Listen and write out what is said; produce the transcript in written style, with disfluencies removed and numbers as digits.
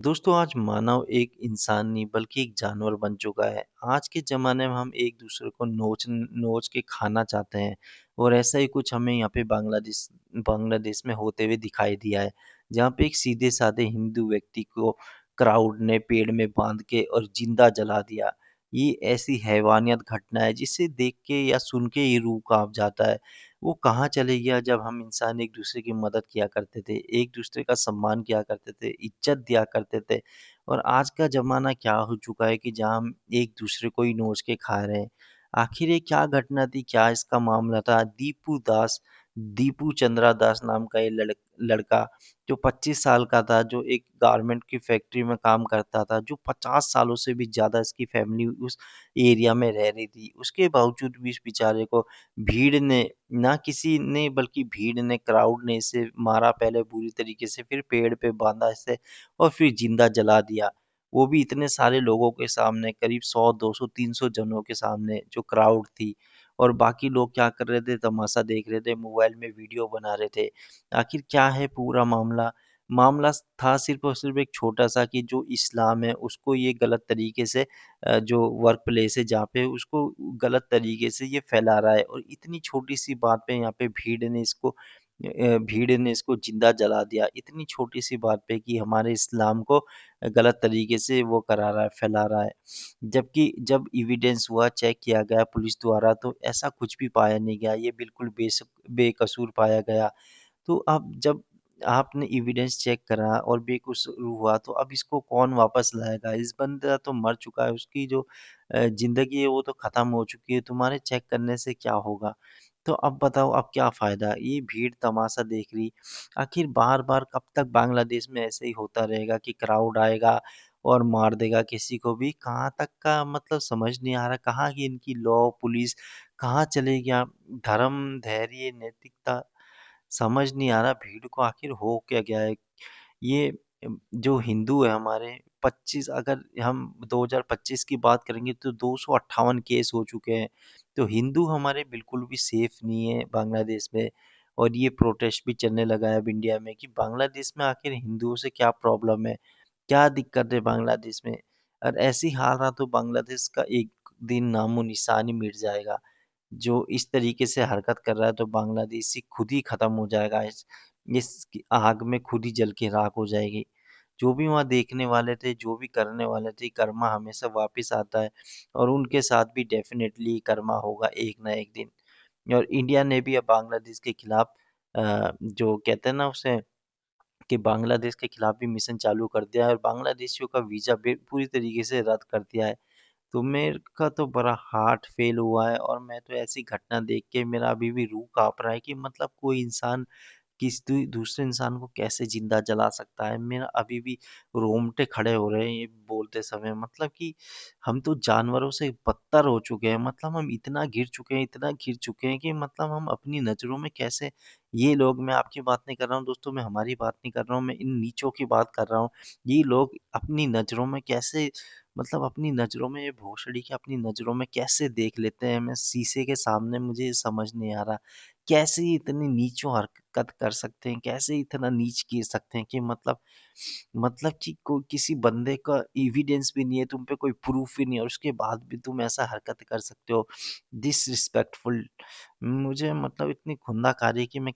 दोस्तों आज मानव एक इंसान नहीं बल्कि एक जानवर बन चुका है। आज के ज़माने में हम एक दूसरे को नोच नोच के खाना चाहते हैं और ऐसा ही कुछ हमें यहाँ पे बांग्लादेश बांग्लादेश में होते हुए दिखाई दिया है। जहाँ पे एक सीधे साधे हिंदू व्यक्ति को क्राउड ने पेड़ में बांध के और जिंदा जला दिया। ये ऐसी हैवानियत घटना है जिसे देख के या सुन के ही रूह कांप जाता है। वो कहाँ चले गया जब हम इंसान एक दूसरे की मदद किया करते थे, एक दूसरे का सम्मान किया करते थे, इज्जत दिया करते थे। और आज का ज़माना क्या हो चुका है कि जहाँ हम एक दूसरे को ही नोच के खा रहे हैं। आखिर ये क्या घटना थी, क्या इसका मामला था? दीपू चंद्रा दास नाम का ये लड़का जो 25 साल का था, जो एक गारमेंट की फैक्ट्री में काम करता था, जो 50 सालों से भी ज़्यादा इसकी फैमिली उस एरिया में रह रही थी। उसके बावजूद भी इस बेचारे को भीड़ ने ना किसी ने बल्कि भीड़ ने क्राउड ने इसे मारा पहले बुरी तरीके से, फिर पेड़ पे बांधा इसे और फिर जिंदा जला दिया। वो भी इतने सारे लोगों के सामने, करीब 100 200 300 जनों के सामने जो क्राउड थी। और बाकी लोग क्या कर रहे थे, तमाशा देख रहे थे, मोबाइल में वीडियो बना रहे थे। आखिर क्या है पूरा मामला? मामला था सिर्फ और सिर्फ एक छोटा सा कि जो इस्लाम है उसको ये गलत तरीके से जो वर्क प्लेस है जहाँ पे उसको गलत तरीके से ये फैला रहा है। और इतनी छोटी सी बात पे यहाँ पे भीड़ ने इसको जिंदा जला दिया, इतनी छोटी सी बात पे कि हमारे इस्लाम को गलत तरीके से वो करा रहा है, फैला रहा है। जबकि जब एविडेंस हुआ, चेक किया गया पुलिस द्वारा, तो ऐसा कुछ भी पाया नहीं गया, ये बिल्कुल बेकसूर पाया गया। तो अब जब आपने एविडेंस चेक करा और बेकसूर हुआ, तो अब इसको कौन वापस लाएगा? इस बंदा तो मर चुका है, उसकी जो ज़िंदगी है वो तो ख़त्म हो चुकी है, तुम्हारे चेक करने से क्या होगा? तो अब बताओ, अब क्या फ़ायदा? ये भीड़ तमाशा देख रही। आखिर बार-बार कब तक बांग्लादेश में ऐसे ही होता रहेगा कि क्राउड आएगा और मार देगा किसी को भी? कहाँ तक का मतलब समझ नहीं आ रहा, कहाँ की इनकी लॉ, पुलिस कहाँ चले गया? धर्म, धैर्य, नैतिकता समझ नहीं आ रहा भीड़ को आखिर हो क्या गया है। ये जो हिंदू है हमारे, 25 अगर हम 2025 की बात करेंगे तो 258 केस हो चुके हैं। तो हिंदू हमारे बिल्कुल भी सेफ नहीं है बांग्लादेश में। और ये प्रोटेस्ट भी चलने लगा है अब इंडिया में कि बांग्लादेश में आखिर हिंदुओं से क्या प्रॉब्लम है, क्या दिक्कत है बांग्लादेश में। और ऐसी हाल रहा तो बांग्लादेश का एक दिन नामो निशान ही मिट जाएगा। जो इस तरीके से हरकत कर रहा है तो बांग्लादेशी खुद ही खत्म हो जाएगा, इस आग में खुद ही जल के राख हो जाएगी। जो भी वहाँ देखने वाले थे, जो भी करने वाले थे, कर्मा हमेशा वापिस आता है और उनके साथ भी डेफिनेटली कर्मा होगा एक ना एक दिन। और इंडिया ने भी अब बांग्लादेश के खिलाफ जो कहते हैं ना उसे, कि बांग्लादेश के खिलाफ भी मिशन चालू कर दिया है और बांग्लादेशियों का वीज़ा पूरी तरीके से रद्द कर दिया है। तो मेरे का तो बड़ा हार्ट फेल हुआ है और मैं तो ऐसी घटना देख के मेरा अभी भी रूह काँप रहा है कि मतलब कोई इंसान दूसरे इंसान को कैसे जिंदा जला सकता है। मेरा अभी भी रोंगटे खड़े हो रहे हैं ये बोलते समय। मतलब कि हम तो जानवरों से बदतर हो चुके हैं। मतलब हम इतना गिर चुके हैं, इतना गिर चुके हैं कि मतलब हम अपनी नज़रों में कैसे, ये लोग, मैं आपकी बात नहीं कर रहा हूँ दोस्तों, मैं हमारी बात नहीं कर रहा हूँ, मैं इन नीचों की बात कर रहा हूँ। ये लोग अपनी नज़रों में कैसे, मतलब अपनी नज़रों में ये भोसड़ी के अपनी नज़रों में कैसे देख लेते हैं। मैं शीशे के सामने, मुझे ये समझ नहीं आ रहा। कैसे इतनी नीचों हरकत कर सकते हैं? कैसे इतना नीच गिर सकते हैं कि मतलब कि कोई किसी बंदे का एविडेंस भी नहीं है, तुम पे कोई प्रूफ भी नहीं है और उसके बाद भी तुम ऐसा हरकत कर सकते हो। डिसरिस्पेक्टफुल, मुझे मतलब इतनी खुंदक आ रही है कि मैं